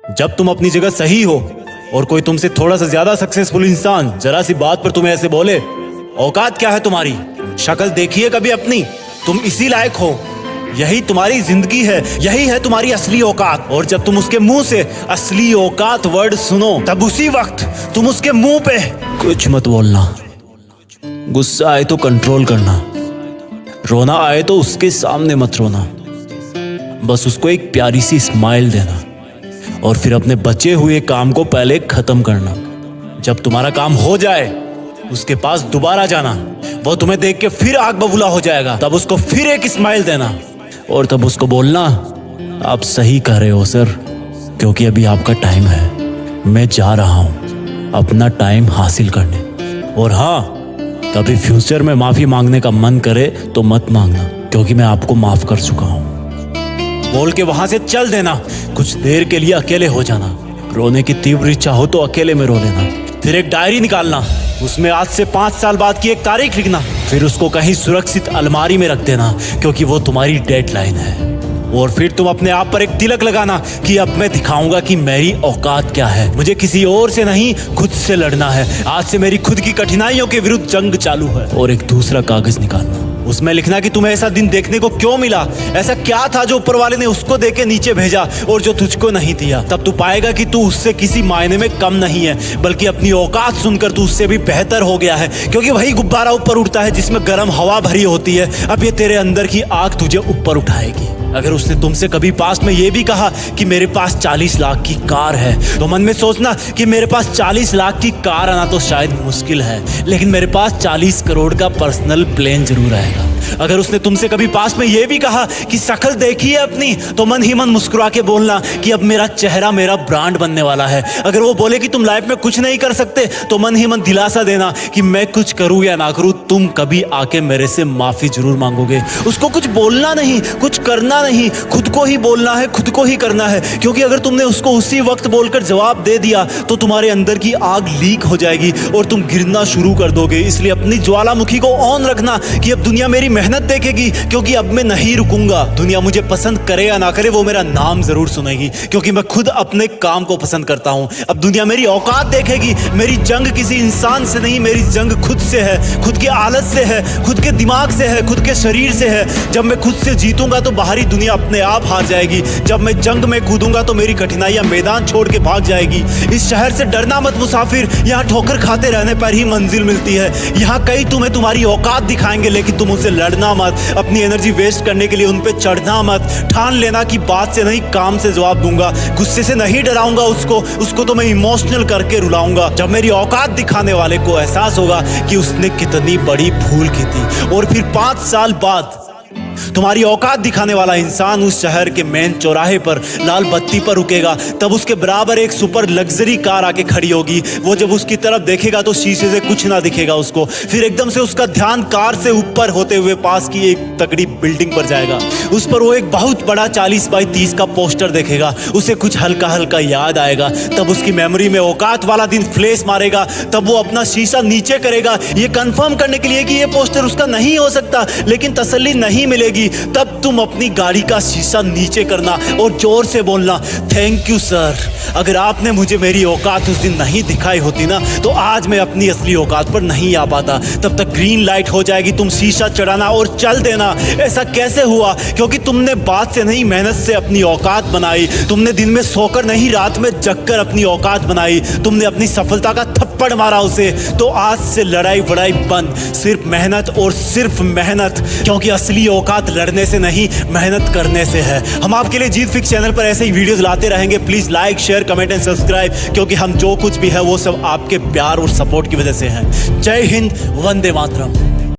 जब तुम अपनी जगह सही हो और कोई तुमसे थोड़ा सा ज्यादा सक्सेसफुल इंसान जरा सी बात पर तुम्हें ऐसे बोले, औकात क्या है तुम्हारी, शक्ल देखिए कभी अपनी, तुम इसी लायक हो, यही तुम्हारी जिंदगी है, यही है तुम्हारी असली औकात। और जब तुम उसके मुंह से असली औकात वर्ड सुनो, तब उसी वक्त तुम उसके मुंह पे कुछ मत बोलना। गुस्सा आए तो कंट्रोल करना, रोना आए तो उसके सामने मत रोना, बस उसको एक प्यारी सी स्माइल देना और फिर अपने बचे हुए काम को पहले खत्म करना। जब तुम्हारा काम हो जाए उसके पास दोबारा जाना, वो तुम्हें देख के फिर आग बबूला हो जाएगा, तब उसको फिर एक स्माइल देना और तब उसको बोलना, आप सही कह रहे हो सर, क्योंकि अभी आपका टाइम है, मैं जा रहा हूं अपना टाइम हासिल करने। और हाँ, कभी फ्यूचर में माफी मांगने का मन करे तो मत मांगना, क्योंकि मैं आपको माफ कर चुका हूं। बोल के वहां से चल देना, कुछ देर के लिए अकेले हो जाना, रोने की तीव्र इच्छा हो तो अकेले में रो लेना, फिर एक डायरी निकालना, उसमें आज से 5 साल बाद की एक तारीख लिखना, फिर उसको कहीं सुरक्षित अलमारी में रख देना, क्योंकि वो तुम्हारी डेडलाइन है। और फिर तुम अपने आप पर एक तिलक लगाना कि अब मैं दिखाऊंगा कि मेरी औकात क्या है, मुझे किसी और से नहीं खुद से लड़ना है, आज से मेरी खुद की कठिनाइयों के विरुद्ध जंग चालू है। और एक दूसरा कागज निकालना, उसमें लिखना कि तुम्हें ऐसा दिन देखने को क्यों मिला, ऐसा क्या था जो ऊपर वाले ने उसको देके नीचे भेजा और जो तुझको नहीं दिया। तब तू पाएगा कि तू उससे किसी मायने में कम नहीं है, बल्कि अपनी औकात सुनकर तू उससे भी बेहतर हो गया है, क्योंकि वही गुब्बारा ऊपर उड़ता है जिसमें गर्म हवा भरी होती है। अब ये तेरे अंदर की आग तुझे ऊपर उठाएगी। अगर उसने तुमसे कभी पास में ये भी कहा कि मेरे पास 40 लाख की कार है, तो मन में सोचना कि मेरे पास 40 लाख की कार आना तो शायद मुश्किल है, लेकिन मेरे पास 40 करोड़ का पर्सनल प्लेन जरूर आएगा। अगर उसने तुमसे कभी पास में ये भी कहा कि शक्ल देखी है अपनी, तो मन ही मन मुस्कुरा के बोलना कि अब मेरा चेहरा मेरा ब्रांड बनने वाला है। अगर वो बोले कि तुम लाइफ में कुछ नहीं कर सकते, तो मन ही मन दिलासा देना कि मैं कुछ करूं या ना करूं, तुम कभी आके मेरे से माफी जरूर मांगोगे। उसको कुछ बोलना नहीं, कुछ करना नहीं, खुद को ही बोलना है, खुद को ही करना है, क्योंकि अगर तुमने उसको उसी वक्त बोलकर जवाब दे दिया तो तुम्हारे अंदर की आग लीक हो जाएगी और तुम गिरना शुरू कर दोगे। इसलिए अपनी ज्वालामुखी को ऑन रखना कि अब दुनिया मेरी मेहनत देखेगी, क्योंकि अब मैं नहीं रुकूंगा। दुनिया मुझे पसंद करे या ना करे, वो मेरा नाम जरूर सुनेगी, क्योंकि मैं खुद अपने काम को पसंद करता हूं। अब दुनिया मेरी औकात देखेगी। मेरी जंग किसी इंसान से नहीं, मेरी जंग खुद से है, खुद की आदत से है, खुद के दिमाग से है, खुद के शरीर से है। जब मैं खुद से जीतूंगा तो बाहरी दुनिया अपने आप हार जाएगी। जब मैं जंग में कूदूंगा तो मेरी कठिनाइयां मैदान छोड़ के भाग जाएगी। इस शहर से डरना मत मुसाफिर, यहाँ ठोकर खाते रहने पर ही मंजिल मिलती है। यहाँ कई तुम्हें तुम्हारी औकात दिखाएंगे, लेकिन तुम उनसे लड़ना मत, अपनी एनर्जी वेस्ट करने के लिए उन पे चढ़ना मत। ठान लेना कि बात से नहीं काम से जवाब दूंगा, गुस्से से नहीं डराऊंगा उसको तो मैं इमोशनल करके रुलाऊंगा। जब मेरी औकात दिखाने वाले को एहसास होगा कि उसने कितनी बड़ी भूल की थी, और फिर 5 साल बाद तुम्हारी औकात दिखाने वाला इंसान उस शहर के मेन चौराहे पर लाल बत्ती पर रुकेगा, तब उसके बराबर एक सुपर लग्जरी कार आके खड़ी होगी। वो जब उसकी तरफ देखेगा तो शीशे से कुछ ना दिखेगा उसको। फिर एकदम से उसका ध्यान कार से ऊपर होते हुए पास की एक तगड़ी बिल्डिंग पर जाएगा। उस पर वो एक बहुत बड़ा 40 बाई 30 का पोस्टर देखेगा। उसे कुछ हल्का हल्का याद आएगा। तब उसकी मेमोरी में औकात वाला दिन फ्लैश मारेगा। तब वो अपना शीशा नीचे करेगा, ये कंफर्म करने के लिए कि ये पोस्टर उसका नहीं हो सकता, लेकिन तसल्ली नहीं मिलेगी। तब तुम अपनी गाड़ी का शीशा नीचे करना और जोर से बोलना, थैंक यू सर, अगर आपने मुझे मेरी औकात उस दिन नहीं दिखाई होती ना, तो आज मैं अपनी असली औकात पर नहीं आ पाता। तब तक ग्रीन लाइट हो जाएगी, तुम शीशा चढ़ाना और चल देना। ऐसा कैसे हुआ? क्योंकि तुमने बात से नहीं मेहनत से अपनी औकात बनाई। तुमने दिन में सोकर नहीं रात में जगकर अपनी औकात बनाई। तुमने अपनी सफलता का थप्पड़ मारा उसे। तो आज से लड़ाई वड़ाई बंद, सिर्फ मेहनत और सिर्फ मेहनत, क्योंकि असली औकात लड़ने से नहीं मेहनत करने से है। हम आपके लिए जीत फिक्स चैनल पर ऐसे ही वीडियोस लाते रहेंगे। Please like, share, comment and subscribe, क्योंकि हम जो कुछ भी है वो सब आपके प्यार और सपोर्ट की वजह से है। जय हिंद, वंदे मातरम।